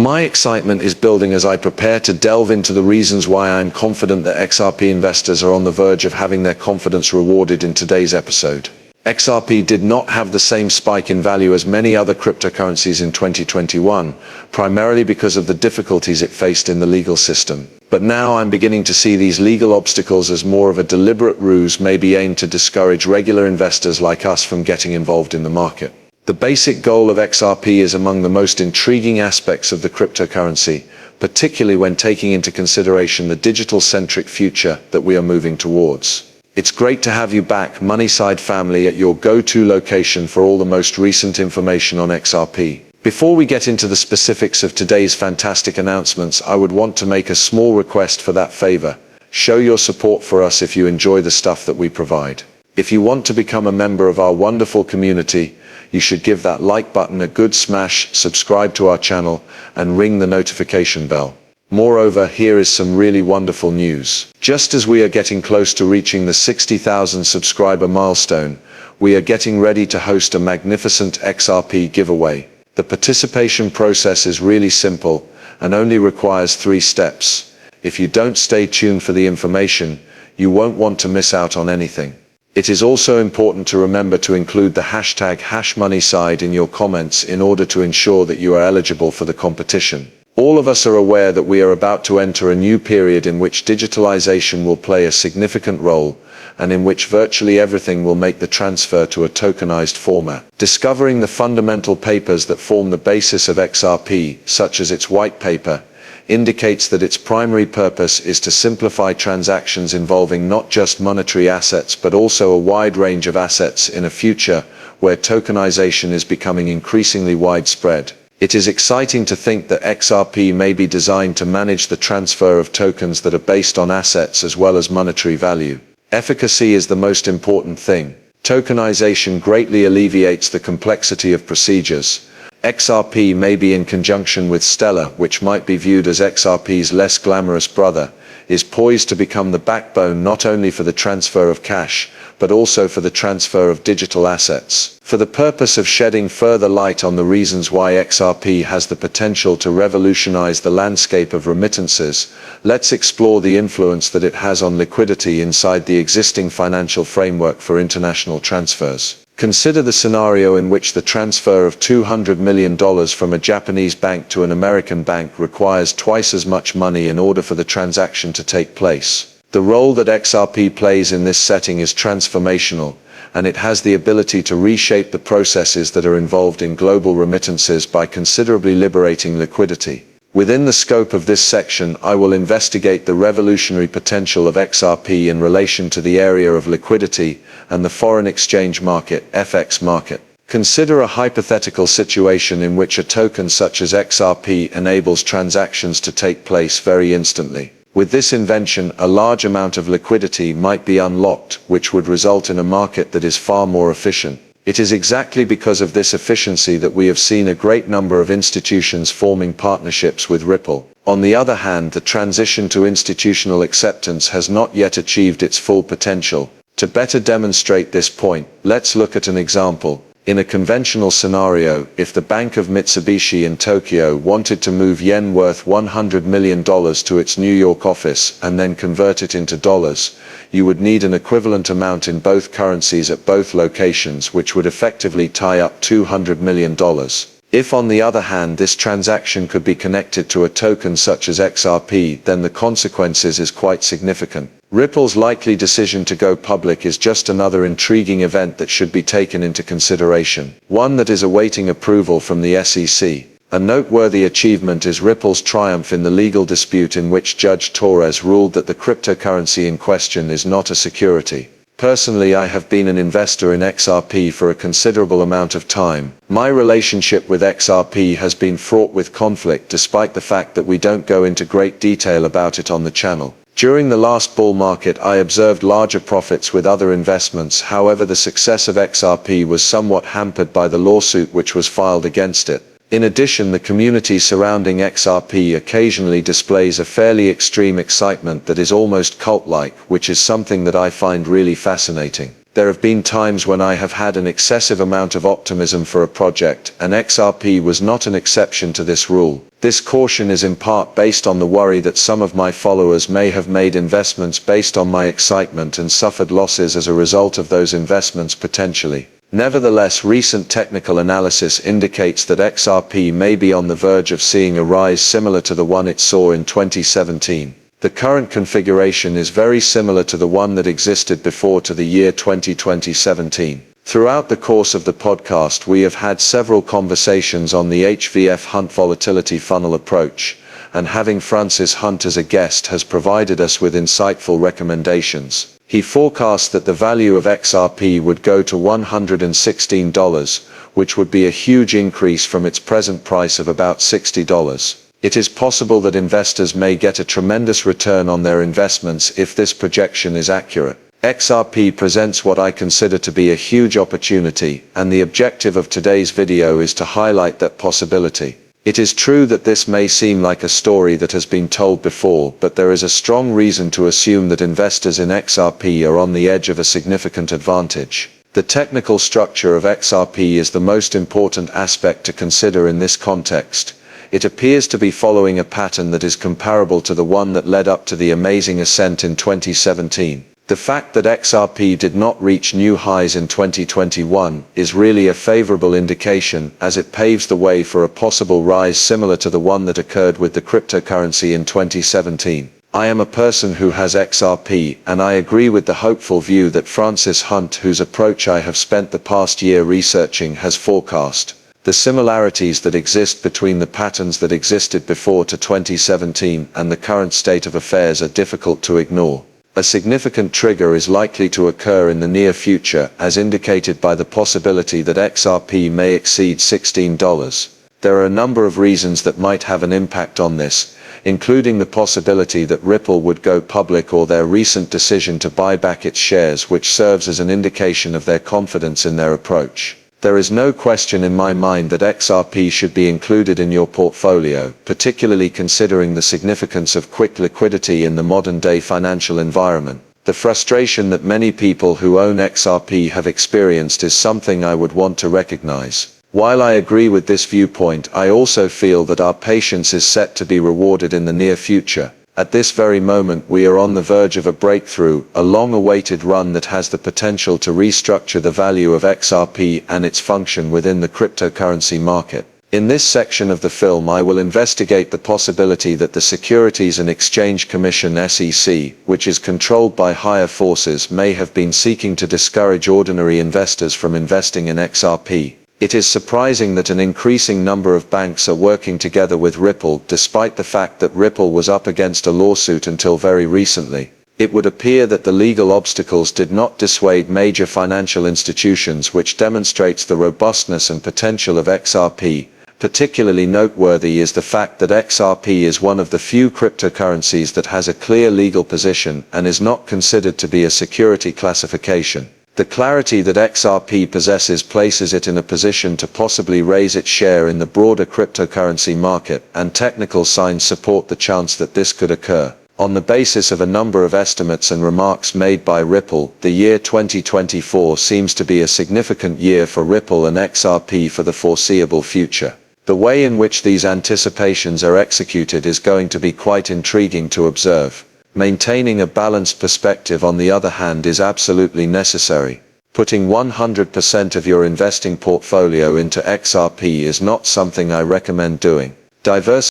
My excitement is building as I prepare to delve into the reasons why I'm confident that XRP investors are on the verge of having their confidence rewarded in today's episode. XRP did not have the same spike in value as many other cryptocurrencies in 2021, primarily because of the difficulties it faced in the legal system. But now I'm beginning to see these legal obstacles as more of a deliberate ruse, maybe aimed to discourage regular investors like us from getting involved in the market. The basic goal of XRP is among the most intriguing aspects of the cryptocurrency, particularly when taking into consideration the digital-centric future that we are moving towards. It's great to have you back, Moneyside family, at your go-to location for all the most recent information on XRP. Before we get into the specifics of today's fantastic announcements, I would want to make a small request for that favor. Show your support for us if you enjoy the stuff that we provide. If you want to become a member of our wonderful community, you should give that like button a good smash, subscribe to our channel, and ring the notification bell. Moreover, here is some really wonderful news. Just as we are getting close to reaching the 60,000 subscriber milestone, we are getting ready to host a magnificent XRP giveaway. The participation process is really simple and only requires 3 steps. If you don't stay tuned for the information, you won't want to miss out on anything. It is also important to remember to include the hashtag #Moneyside in your comments in order to ensure that you are eligible for the competition. All of us are aware that we are about to enter a new period in which digitalization will play a significant role, and in which virtually everything will make the transfer to a tokenized format. Discovering the fundamental papers that form the basis of XRP, such as its white paper, indicates that its primary purpose is to simplify transactions involving not just monetary assets but also a wide range of assets in a future where tokenization is becoming increasingly widespread. It is exciting to think that XRP may be designed to manage the transfer of tokens that are based on assets as well as monetary value. Efficacy is the most important thing. Tokenization greatly alleviates the complexity of procedures. XRP may be in conjunction with Stellar, which might be viewed as XRP's less glamorous brother, is poised to become the backbone not only for the transfer of cash, but also for the transfer of digital assets. For the purpose of shedding further light on the reasons why XRP has the potential to revolutionize the landscape of remittances, let's explore the influence that it has on liquidity inside the existing financial framework for international transfers. Consider the scenario in which the transfer of $200 million from a Japanese bank to an American bank requires twice as much money in order for the transaction to take place. The role that XRP plays in this setting is transformational, and it has the ability to reshape the processes that are involved in global remittances by considerably liberating liquidity. Within the scope of this section, I will investigate the revolutionary potential of XRP in relation to the area of liquidity and the foreign exchange market, FX market. Consider a hypothetical situation in which a token such as XRP enables transactions to take place very instantly. With this invention, a large amount of liquidity might be unlocked, which would result in a market that is far more efficient. It is exactly because of this efficiency that we have seen a great number of institutions forming partnerships with Ripple. On the other hand, the transition to institutional acceptance has not yet achieved its full potential. To better demonstrate this point, let's look at an example. In a conventional scenario, if the Bank of Mitsubishi in Tokyo wanted to move yen worth $100 million to its New York office and then convert it into dollars, you would need an equivalent amount in both currencies at both locations, which would effectively tie up $200 million. If, on the other hand, this transaction could be connected to a token such as XRP, then the consequences is quite significant. Ripple's likely decision to go public is just another intriguing event that should be taken into consideration, one that is awaiting approval from the SEC. A noteworthy achievement is Ripple's triumph in the legal dispute in which Judge Torres ruled that the cryptocurrency in question is not a security. Personally, I have been an investor in XRP for a considerable amount of time. My relationship with XRP has been fraught with conflict despite the fact that we don't go into great detail about it on the channel. During the last bull market, I observed larger profits with other investments. However, the success of XRP was somewhat hampered by the lawsuit which was filed against it. In addition, the community surrounding XRP occasionally displays a fairly extreme excitement that is almost cult-like, which is something that I find really fascinating. There have been times when I have had an excessive amount of optimism for a project, and XRP was not an exception to this rule. This caution is in part based on the worry that some of my followers may have made investments based on my excitement and suffered losses as a result of those investments potentially. Nevertheless, recent technical analysis indicates that XRP may be on the verge of seeing a rise similar to the one it saw in 2017. The current configuration is very similar to the one that existed before to the year 2017. Throughout the course of the podcast, we have had several conversations on the HVF Hunt volatility funnel approach, and having Francis Hunt as a guest has provided us with insightful recommendations. He forecast that the value of XRP would go to $116, which would be a huge increase from its present price of about $60. It is possible that investors may get a tremendous return on their investments if this projection is accurate. XRP presents what I consider to be a huge opportunity, and the objective of today's video is to highlight that possibility. It is true that this may seem like a story that has been told before, but there is a strong reason to assume that investors in XRP are on the edge of a significant advantage. The technical structure of XRP is the most important aspect to consider in this context. It appears to be following a pattern that is comparable to the one that led up to the amazing ascent in 2017. The fact that XRP did not reach new highs in 2021 is really a favorable indication, as it paves the way for a possible rise similar to the one that occurred with the cryptocurrency in 2017. I am a person who has XRP, and I agree with the hopeful view that Francis Hunt, whose approach I have spent the past year researching, has forecast. The similarities that exist between the patterns that existed before to 2017 and the current state of affairs are difficult to ignore. A significant trigger is likely to occur in the near future, as indicated by the possibility that XRP may exceed $16. There are a number of reasons that might have an impact on this, including the possibility that Ripple would go public or their recent decision to buy back its shares, which serves as an indication of their confidence in their approach. There is no question in my mind that XRP should be included in your portfolio, particularly considering the significance of quick liquidity in the modern-day financial environment. The frustration that many people who own XRP have experienced is something I would want to recognize. While I agree with this viewpoint, I also feel that our patience is set to be rewarded in the near future. At this very moment we are on the verge of a breakthrough, a long-awaited run that has the potential to restructure the value of XRP and its function within the cryptocurrency market. In this section of the film I will investigate the possibility that the Securities and Exchange Commission (SEC), which is controlled by higher forces, may have been seeking to discourage ordinary investors from investing in XRP. It is surprising that an increasing number of banks are working together with Ripple, despite the fact that Ripple was up against a lawsuit until very recently. It would appear that the legal obstacles did not dissuade major financial institutions, which demonstrates the robustness and potential of XRP. Particularly noteworthy is the fact that XRP is one of the few cryptocurrencies that has a clear legal position and is not considered to be a security classification. The clarity that XRP possesses places it in a position to possibly raise its share in the broader cryptocurrency market, and technical signs support the chance that this could occur. On the basis of a number of estimates and remarks made by Ripple, the year 2024 seems to be a significant year for Ripple and XRP for the foreseeable future. The way in which these anticipations are executed is going to be quite intriguing to observe. Maintaining a balanced perspective, on the other hand, is absolutely necessary. Putting 100% of your investing portfolio into XRP is not something I recommend doing. Diversify